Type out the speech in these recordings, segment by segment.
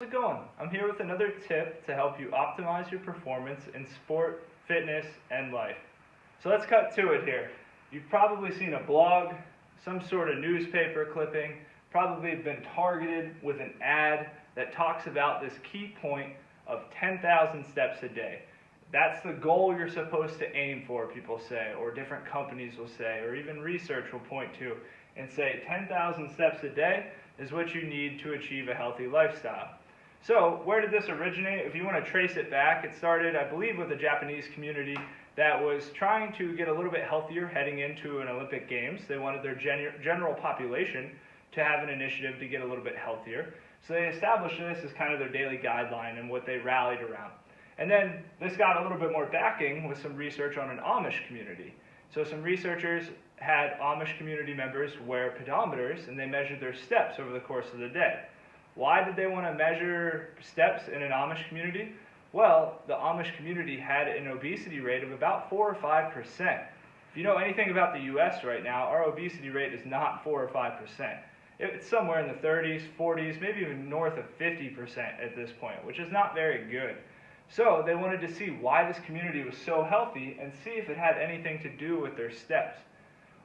How's it going? I'm here with another tip to help you optimize your performance in sport, fitness, and life. So let's cut to it here. You've probably seen a blog, some sort of newspaper clipping, probably been targeted with an ad that talks about this key point of 10,000 steps a day. That's the goal you're supposed to aim for, people say, or different companies will say, or even research will point to and say 10,000 steps a day is what you need to achieve a healthy lifestyle. So, where did this originate? If you want to trace it back, it started, I believe, with the Japanese community that was trying to get a little bit healthier heading into an Olympic Games. They wanted their general population to have an initiative to get a little bit healthier. So they established this as kind of their daily guideline and what they rallied around. And then this got a little bit more backing with some research on an Amish community. So some researchers had Amish community members wear pedometers and they measured their steps over the course of the day. Why did they want to measure steps in an Amish community? Well, the Amish community had an obesity rate of about 4 or 5%. If you know anything about the US right now, our obesity rate is not 4 or 5%. It's somewhere in the 30s, 40s, maybe even north of 50% at this point, which is not very good. So they wanted to see why this community was so healthy and see if it had anything to do with their steps.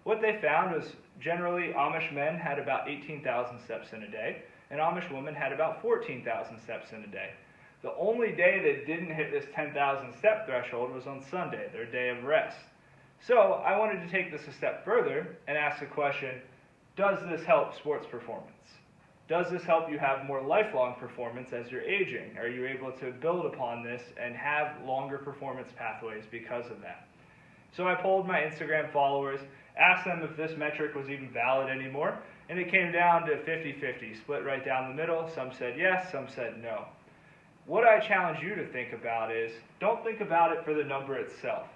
What they found was generally Amish men had about 18,000 steps in a day, and Amish women had about 14,000 steps in a day. The only day that didn't hit this 10,000 step threshold was on Sunday, their day of rest. So I wanted to take this a step further and ask the question, does this help sports performance? Does this help you have more lifelong performance as you're aging? Are you able to build upon this and have longer performance pathways because of that? So I polled my Instagram followers, asked them if this metric was even valid anymore, and it came down to 50-50, split right down the middle. Some said yes, some said no. What I challenge you to think about is, don't think about it for the number itself.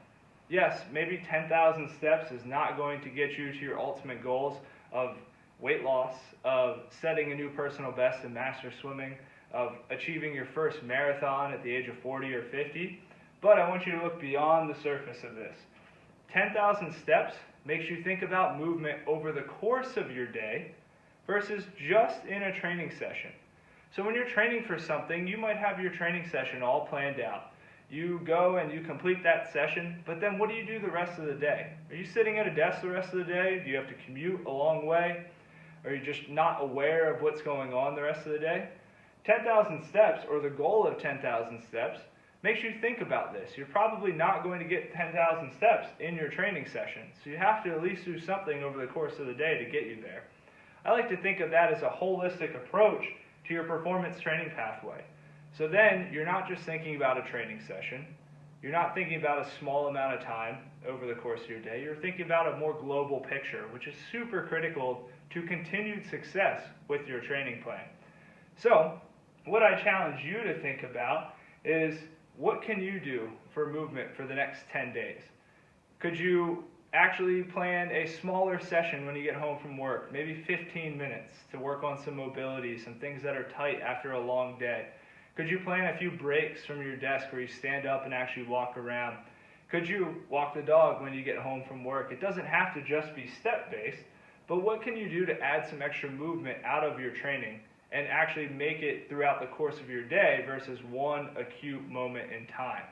Yes, maybe 10,000 steps is not going to get you to your ultimate goals of weight loss, of setting a new personal best in master swimming, of achieving your first marathon at the age of 40 or 50, but I want you to look beyond the surface of this. 10,000 steps makes you think about movement over the course of your day versus just in a training session. So when you're training for something, you might have your training session all planned out. You go and you complete that session, but then what do you do the rest of the day? Are you sitting at a desk the rest of the day? Do you have to commute a long way? Are you just not aware of what's going on the rest of the day? 10,000 steps, or the goal of 10,000 steps, makes you think about this. You're probably not going to get 10,000 steps in your training session, so you have to at least do something over the course of the day to get you there. I like to think of that as a holistic approach to your performance training pathway. So then you're not just thinking about a training session, you're not thinking about a small amount of time over the course of your day, you're thinking about a more global picture, which is super critical to continued success with your training plan. So, what I challenge you to think about is, what can you do for movement for the next 10 days? Could you actually plan a smaller session when you get home from work, maybe 15 minutes to work on some mobility, some things that are tight after a long day? Could you plan a few breaks from your desk where you stand up and actually walk around? Could you walk the dog when you get home from work? It doesn't have to just be step-based, but what can you do to add some extra movement out of your training and actually make it throughout the course of your day versus one acute moment in time?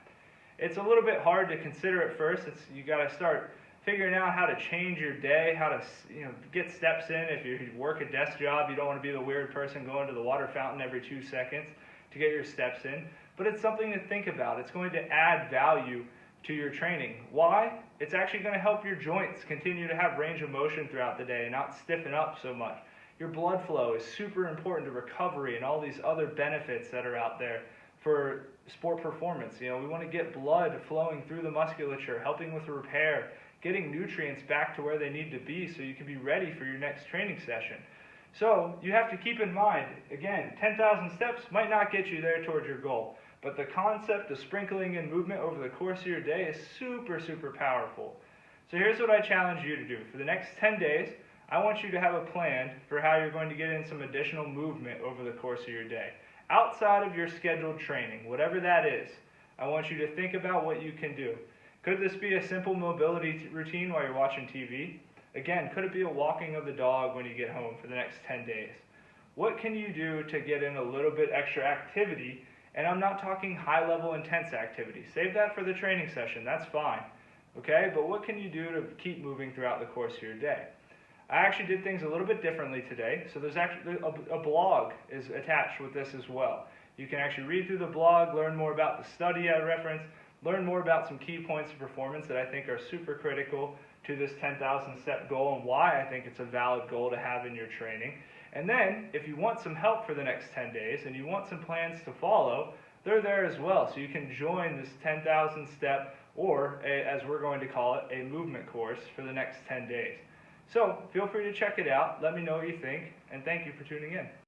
It's a little bit hard to consider at first. You got to start figuring out how to change your day, how to get steps in. If you work a desk job, you don't want to be the weird person going to the water fountain every 2 seconds to get your steps in. But it's something to think about. It's going to add value to your training. Why? It's actually going to help your joints continue to have range of motion throughout the day and not stiffen up so much. Your blood flow is super important to recovery and all these other benefits that are out there for sport performance. We want to get blood flowing through the musculature, helping with repair, getting nutrients back to where they need to be so you can be ready for your next training session. So you have to keep in mind, again, 10,000 steps might not get you there towards your goal, but the concept of sprinkling in movement over the course of your day is super, super powerful. So here's what I challenge you to do. For the next 10 days, I want you to have a plan for how you're going to get in some additional movement over the course of your day. Outside of your scheduled training, whatever that is, I want you to think about what you can do. Could this be a simple mobility routine while you're watching TV? Again, could it be a walking of the dog when you get home for the next 10 days? what can you do to get in a little bit extra activity? And I'm not talking high level intense activity. Save that for the training session, that's fine. Okay, but what can you do to keep moving throughout the course of your day? I actually did things a little bit differently today, so there's actually a blog is attached with this as well. You can actually read through the blog, learn more about the study I referenced, learn more about some key points of performance that I think are super critical to this 10,000 step goal and why I think it's a valid goal to have in your training. And then, if you want some help for the next 10 days and you want some plans to follow, they're there as well. So you can join this 10,000 step, or as we're going to call it, a movement course for the next 10 days. So feel free to check it out. Let me know what you think, and thank you for tuning in.